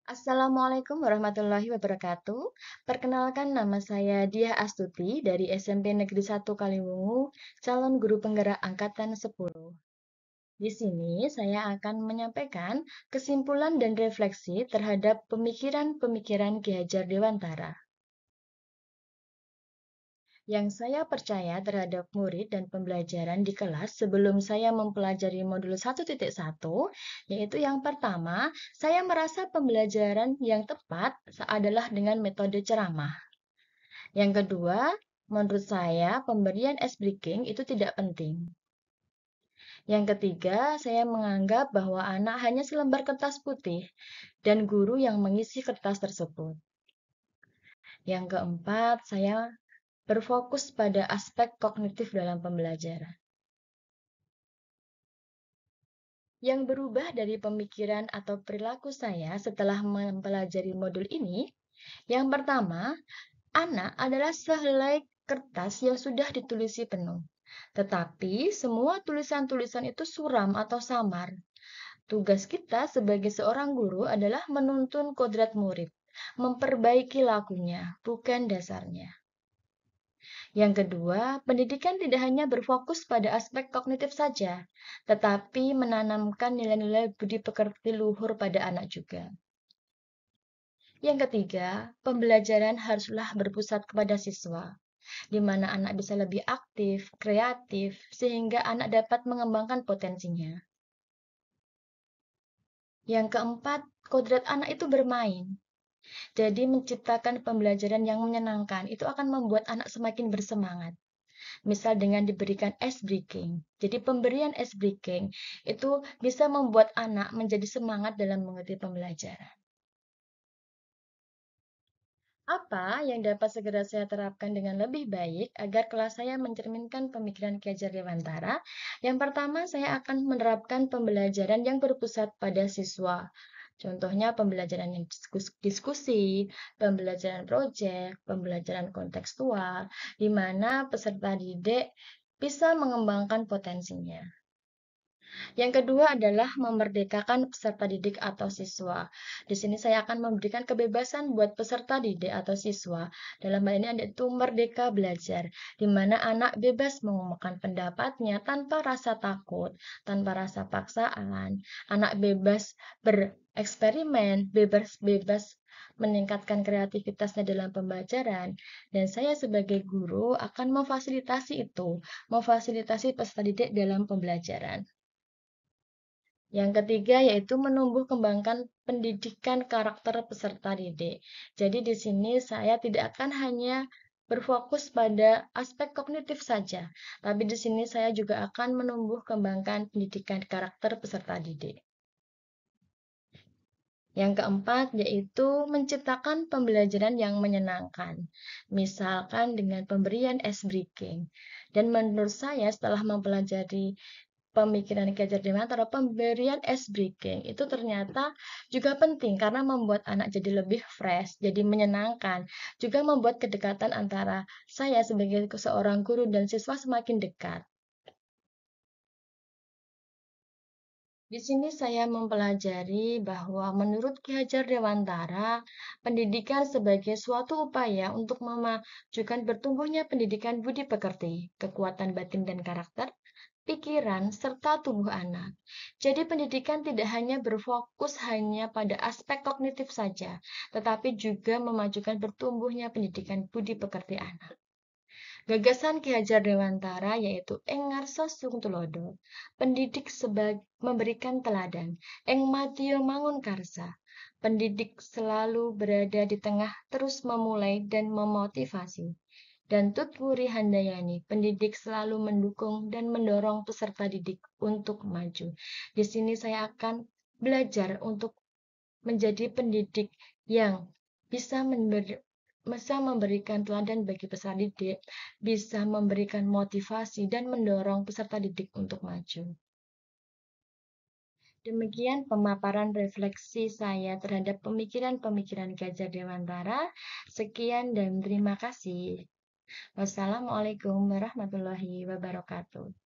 Assalamualaikum warahmatullahi wabarakatuh. Perkenalkan nama saya Diah Astuti dari SMP Negeri 1 Kaliwungu, calon guru penggerak angkatan 10. Di sini saya akan menyampaikan kesimpulan dan refleksi terhadap pemikiran-pemikiran Ki Hajar Dewantara. Yang saya percaya terhadap murid dan pembelajaran di kelas sebelum saya mempelajari modul 1.1, yaitu yang pertama, saya merasa pembelajaran yang tepat adalah dengan metode ceramah. Yang kedua, menurut saya pemberian ice breaking itu tidak penting. Yang ketiga, saya menganggap bahwa anak hanya selembar kertas putih dan guru yang mengisi kertas tersebut. Yang keempat, saya berfokus pada aspek kognitif dalam pembelajaran. Yang berubah dari pemikiran atau perilaku saya setelah mempelajari modul ini, yang pertama, anak adalah sehelai kertas yang sudah ditulisi penuh. Tetapi semua tulisan-tulisan itu suram atau samar. Tugas kita sebagai seorang guru adalah menuntun kodrat murid, memperbaiki lakunya, bukan dasarnya. Yang kedua, pendidikan tidak hanya berfokus pada aspek kognitif saja, tetapi menanamkan nilai-nilai budi pekerti luhur pada anak juga. Yang ketiga, pembelajaran haruslah berpusat kepada siswa, di mana anak bisa lebih aktif, kreatif, sehingga anak dapat mengembangkan potensinya. Yang keempat, kodrat anak itu bermain. Jadi menciptakan pembelajaran yang menyenangkan itu akan membuat anak semakin bersemangat. Misal dengan diberikan ice breaking. Jadi pemberian ice breaking itu bisa membuat anak menjadi semangat dalam mengikuti pembelajaran. Apa yang dapat segera saya terapkan dengan lebih baik agar kelas saya mencerminkan pemikiran Ki Hajar Dewantara? Yang pertama, saya akan menerapkan pembelajaran yang berpusat pada siswa. Contohnya pembelajaran yang diskusi, pembelajaran proyek, pembelajaran kontekstual, di mana peserta didik bisa mengembangkan potensinya. Yang kedua adalah memerdekakan peserta didik atau siswa. Di sini saya akan memberikan kebebasan buat peserta didik atau siswa. Dalam hal ini ada itu merdeka belajar, di mana anak bebas mengumumkan pendapatnya tanpa rasa takut, tanpa rasa paksaan. Anak bebas bereksperimen, bebas meningkatkan kreativitasnya dalam pembelajaran. Dan saya sebagai guru akan memfasilitasi itu, memfasilitasi peserta didik dalam pembelajaran. Yang ketiga yaitu menumbuh kembangkan pendidikan karakter peserta didik. Jadi di sini saya tidak akan hanya berfokus pada aspek kognitif saja, tapi di sini saya juga akan menumbuh kembangkan pendidikan karakter peserta didik. Yang keempat yaitu menciptakan pembelajaran yang menyenangkan, misalkan dengan pemberian ice breaking. Dan menurut saya setelah mempelajari pemikiran Ki Hajar Dewantara, pemberian ice breaking itu ternyata juga penting karena membuat anak jadi lebih fresh, jadi menyenangkan, juga membuat kedekatan antara saya sebagai seorang guru dan siswa semakin dekat. Di sini saya mempelajari bahwa menurut Ki Hajar Dewantara, pendidikan sebagai suatu upaya untuk memajukan bertumbuhnya pendidikan budi pekerti, kekuatan batin dan karakter, pikiran, serta tubuh anak. Jadi pendidikan tidak hanya berfokus hanya pada aspek kognitif saja, tetapi juga memajukan bertumbuhnya pendidikan budi pekerti anak. Gagasan Ki Hajar Dewantara yaitu ing ngarsa sung tulodo, pendidik memberikan teladan, ing madya mangun karsa. Pendidik selalu berada di tengah terus memulai dan memotivasi. Dan Tutwuri Handayani, pendidik selalu mendukung dan mendorong peserta didik untuk maju. Di sini saya akan belajar untuk menjadi pendidik yang bisa memberikan teladan bagi peserta didik, bisa memberikan motivasi dan mendorong peserta didik untuk maju. Demikian pemaparan refleksi saya terhadap pemikiran-pemikiran Ki Hajar Dewantara. Sekian dan terima kasih. Wassalamualaikum warahmatullahi wabarakatuh.